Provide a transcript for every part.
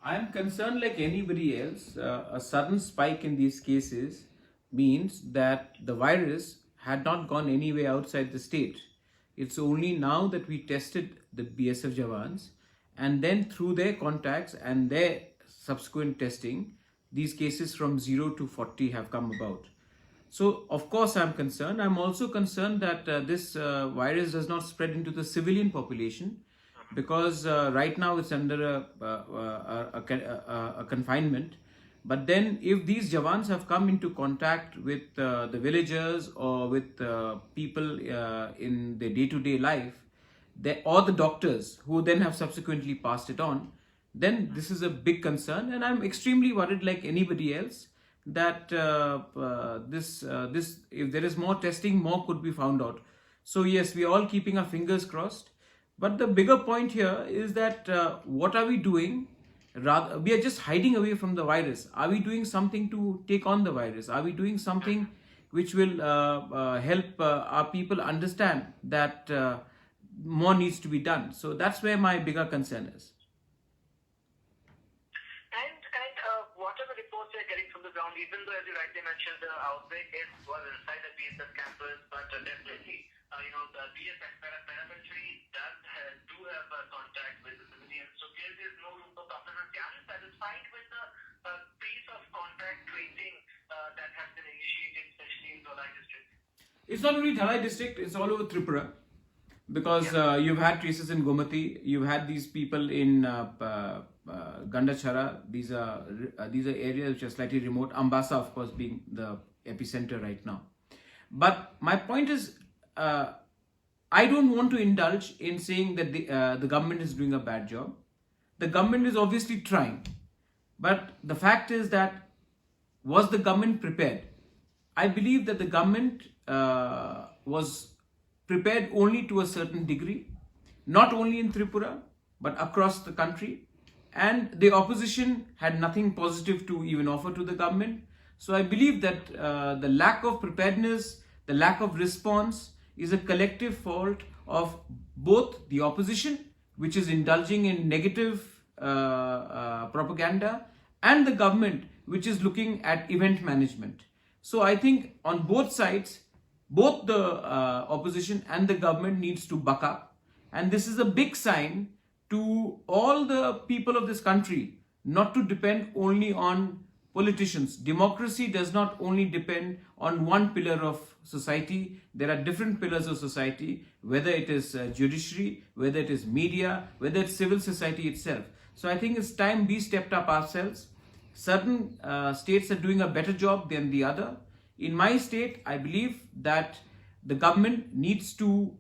I am concerned like anybody else. A sudden spike in these cases means that the virus had not gone anywhere outside the state. It's only now that we tested the BSF Jawans, and then through their contacts and their subsequent testing, these cases from 0 to 40 have come about. So, of course, I'm concerned. I'm also concerned that this virus does not spread into the civilian population because right now it's under a confinement. But then, if these Jawans have come into contact with the villagers or with people in their day to day life, or the doctors who then have subsequently passed it on, then this is a big concern, and I'm extremely worried, like anybody else, that this if there is more testing, more could be found out. So yes, we are all keeping our fingers crossed. But the bigger point here is that what are we doing? Rather, we are just hiding away from the virus. Are we doing something to take on the virus? Are we doing something which will help our people understand that more needs to be done? So that's where my bigger concern is. And what are the reports you're getting from the ground? Even though, as you rightly mentioned, the outbreak was inside the BSF campus, but definitely, the BSF paramilitary do have contact with the civilians. So there is no room for complacency. Are you satisfied with the pace of contact tracing that has been initiated, especially in Dhalai district? It's not only Dhalai district; it's all over Tripura. Because you've had traces in Gomati, you've had these people in Gandachara. These are areas which are slightly remote. Ambasa, of course, being the epicenter right now. But my point is, I don't want to indulge in saying that the government is doing a bad job. The government is obviously trying, but the fact is that was the government prepared? I believe that the government was prepared only to a certain degree, not only in Tripura, but across the country. And the opposition had nothing positive to even offer to the government. So I believe that the lack of preparedness, the lack of response is a collective fault of both the opposition, which is indulging in negative propaganda, and the government, which is looking at event management. So I think on both sides, both the opposition and the government needs to buck up, and this is a big sign to all the people of this country not to depend only on politicians. Democracy does not only depend on one pillar of society. There are different pillars of society, whether it is judiciary, whether it is media, whether it's civil society itself. So I think it's time we stepped up ourselves. Certain states are doing a better job than the other. In my state, I believe that the government needs to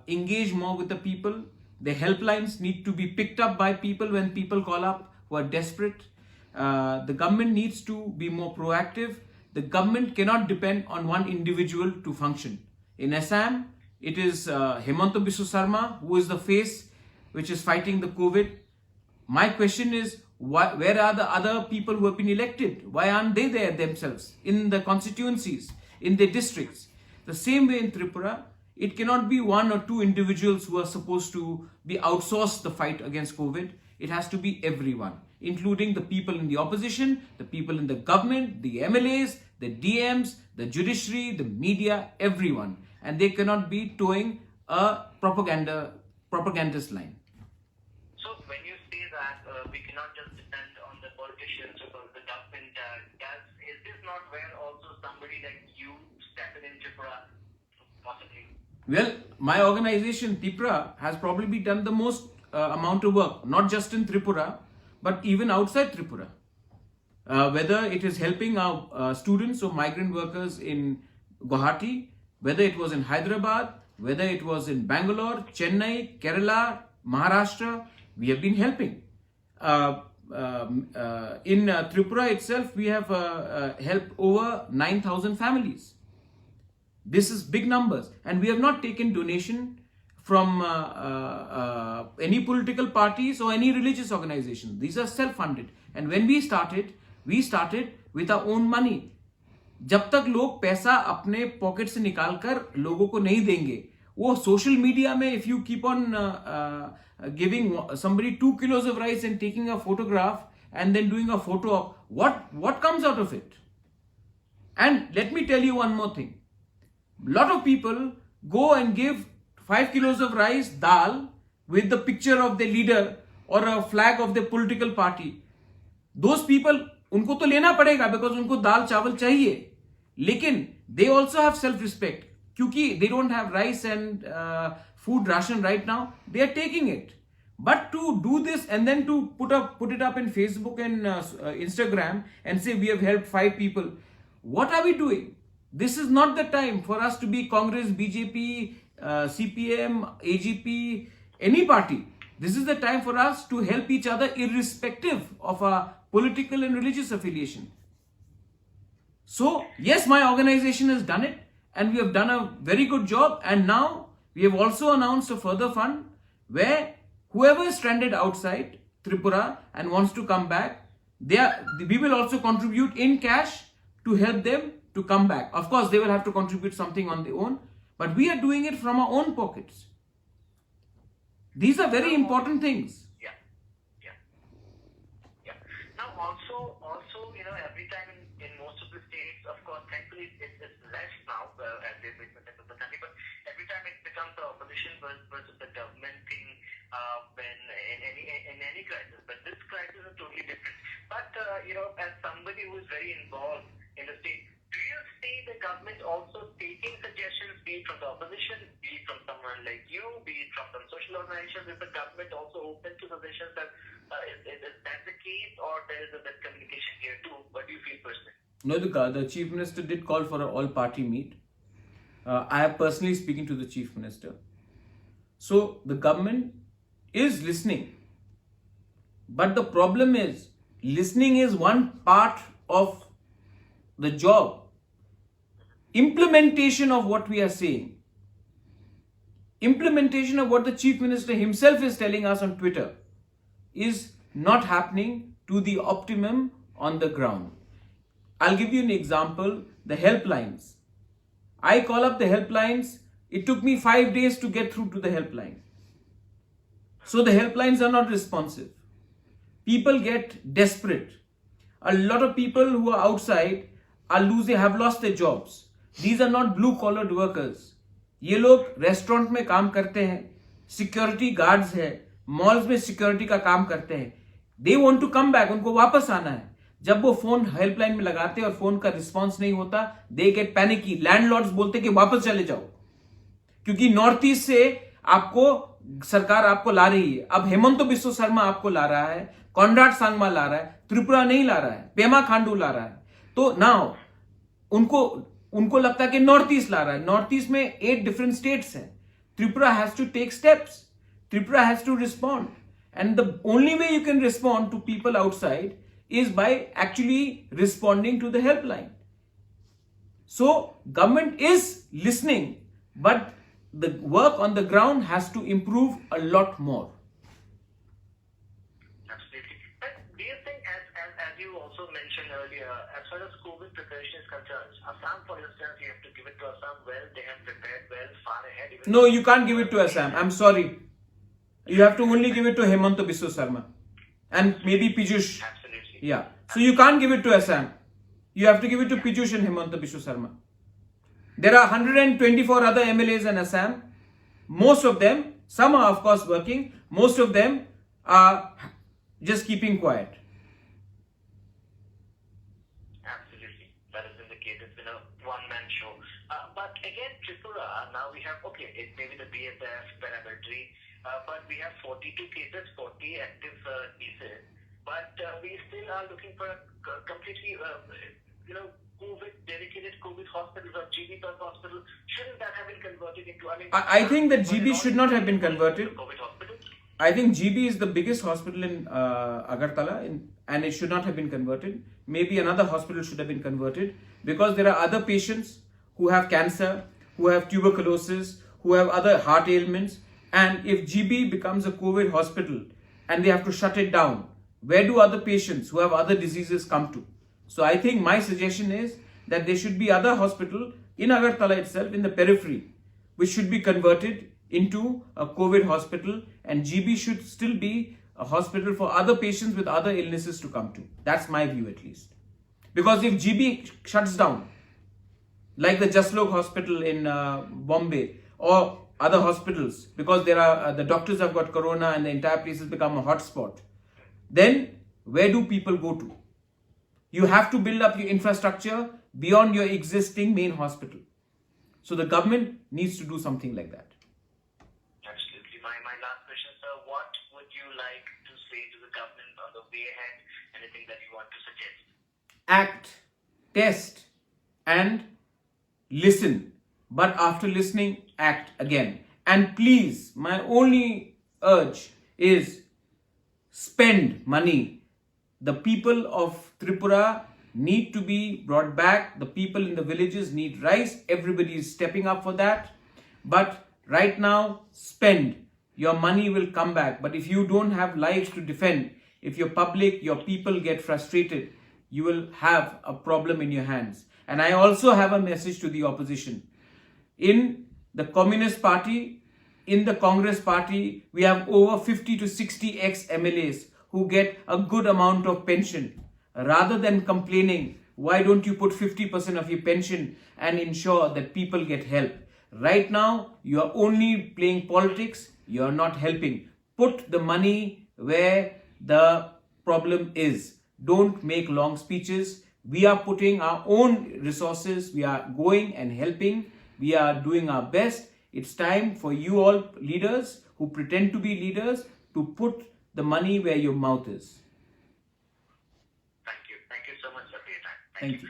engage more with the people. The helplines need to be picked up by people when people call up who are desperate. The government needs to be more proactive. The government cannot depend on one individual to function. In Assam, it is Himanta Biswa Sarma who is the face which is fighting the COVID. My question is, where are the other people who have been elected? Why aren't they there themselves in the constituencies, in their districts? The same way in Tripura, it cannot be one or two individuals who are supposed to be outsourced the fight against COVID. It has to be everyone, including the people in the opposition, the people in the government, the MLAs, the DMs, the judiciary, the media, everyone. And they cannot be towing a propagandist line. So when you say that we cannot just depend on the politicians or the government, is this not where also somebody like you step in Tripura, possibly? Well, my organization, Tripura, has probably done the most amount of work, not just in Tripura, but even outside Tripura. Whether it is helping our students or migrant workers in Guwahati, whether it was in Hyderabad, whether it was in Bangalore, Chennai, Kerala, Maharashtra, we have been helping. In Tripura itself, we have helped over 9,000 families. This is big numbers, and we have not taken donation from any political parties or any religious organization. These are self-funded, and when we started with our own money. जब तक लोग पैसा अपने pocket से निकालकर लोगों को नहीं देंगे, वो सोशल मीडिया में if you keep on giving somebody 2 kilos of rice and taking a photograph and then doing a photo op. What comes out of it? And let me tell you one more thing. A lot of people go and give 5 kilos of rice, dal, with the picture of the leader or a flag of the political party. Those people, उनको तो लेना पड़ेगा because उनको दाल चावल चाहिए. लेकिन they also have self-respect. क्योंकि they don't have rice and food ration right now, they are taking it. But to do this and then to put it up in Facebook and Instagram and say we have helped 5 people, what are we doing? This is not the time for us to be Congress, BJP, CPM, AGP, any party. This is the time for us to help each other irrespective of our political and religious affiliation. So, yes, my organization has done it and we have done a very good job, and now we have also announced a further fund where whoever is stranded outside Tripura and wants to come back, we will also contribute in cash to help them to come back. Of course, they will have to contribute something on their own, but we are doing it from our own pockets. These are very important things. Yeah. Now, also, every time in most of the states, of course, thankfully it's less now as we've witnessed in the country, but every time it becomes the opposition versus the government thing when in any crisis. But this crisis is totally different. But as somebody who is very involved in the state, do you see the government also taking suggestions, be it from the opposition, be it from someone like you, be it from some social organizations? Is the government also open to suggestions? That is that the case, or there is a miscommunication here too? What do you feel personally? No, the Chief Minister did call for an all-party meet. I am personally speaking to the Chief Minister. So the government is listening. But the problem is, listening is one part of the job. Implementation of what we are saying, implementation of what the Chief Minister himself is telling us on Twitter is not happening to the optimum on the ground. I'll give you an example, the helplines. I call up the helplines, it took me 5 days to get through to the helpline. So the helplines are not responsive. People get desperate. A lot of people who are outside have lost their jobs. These are not blue collared workers. ये लोग restaurant में काम करते हैं, security guards है, malls में security का काम करते हैं. They want to come back, उनको वापस आना है. जब वो फोन हेल्पलाइन में लगाते हैं और फोन का रिस्पॉन्स नहीं होता, they get panicky. लैंडलॉर्ड्स बोलते कि वापस चले जाओ, क्योंकि नॉर्थ ईस्ट से सरकार आपको ला रही है. अब हेमंत बिस्वा शर्मा आपको ला रहा है, कॉनराड सांगमा ला रहा है, त्रिपुरा नहीं ला रहा है, पेमा खांडू ला रहा है. तो नाउ उनको लगता है कि नॉर्थ ईस्ट ला रहा है. नॉर्थ ईस्ट में 8 डिफरेंट स्टेट्स हैं. Tripura has to take steps. Tripura has to respond, and the only way you can respond to people outside is by actually responding to the helpline. So government is listening, but the work on the ground has to improve a lot more. Absolutely. But do you think, as you also mentioned earlier, as far as COVID preparation is concerned, Assam, for instance, you have to give it to Assam well. They have prepared well, far ahead. No, you can't give it to Assam. I'm sorry. You have to only give it to Hemant Biswa Sarma and maybe Piyush. Yeah, so you can't give it to Assam. You have to give it to Piyush and Hemant Biswa Sarma. There are 124 other MLAs in Assam. Most of them, some are of course working. Most of them are just keeping quiet. Absolutely, that has been the case. It's been a one-man show. But again, Tripura, now we have, it may be the BSF, paramilitary, but we have 42 cases, 40 active cases. But we still are looking for a completely, dedicated COVID hospitals or GB plus hospital. Shouldn't that have been converted into? I think that GB should not have been converted. COVID hospital. I think GB is the biggest hospital in Agartala, and it should not have been converted. Maybe another hospital should have been converted, because there are other patients who have cancer, who have tuberculosis, who have other heart ailments. And if GB becomes a COVID hospital and they have to shut it down, where do other patients who have other diseases come to? So I think my suggestion is that there should be other hospital in Agartala itself, in the periphery, which should be converted into a COVID hospital, and GB should still be a hospital for other patients with other illnesses to come to. That's my view at least. Because if GB shuts down, like the Jaslok hospital in Bombay or other hospitals, because there are the doctors have got corona and the entire place has become a hotspot, then where do people go to? You have to build up your infrastructure beyond your existing main hospital. So the government needs to do something like that. Absolutely. My last question, sir. What would you like to say to the government on the way ahead? Anything that you want to suggest? Act, test, and listen. But after listening, act again. And please, my only urge is spend money. The people of Tripura need to be brought back. The people in the villages need rice. Everybody is stepping up for that. But right now, spend. Your money will come back. But if you don't have lives to defend, if your public, your people get frustrated, you will have a problem in your hands. And I also have a message to the opposition. In the Communist Party, in the Congress Party, we have over 50 to 60 ex-MLAs who get a good amount of pension. Rather than complaining, why don't you put 50% of your pension and ensure that people get help? Right now, you are only playing politics, you are not helping. Put the money where the problem is. Don't make long speeches. We are putting our own resources, we are going and helping, we are doing our best. It's time for you all leaders who pretend to be leaders to put the money where your mouth is. Thank you. Thank you so much, sir, for your time. Thank you.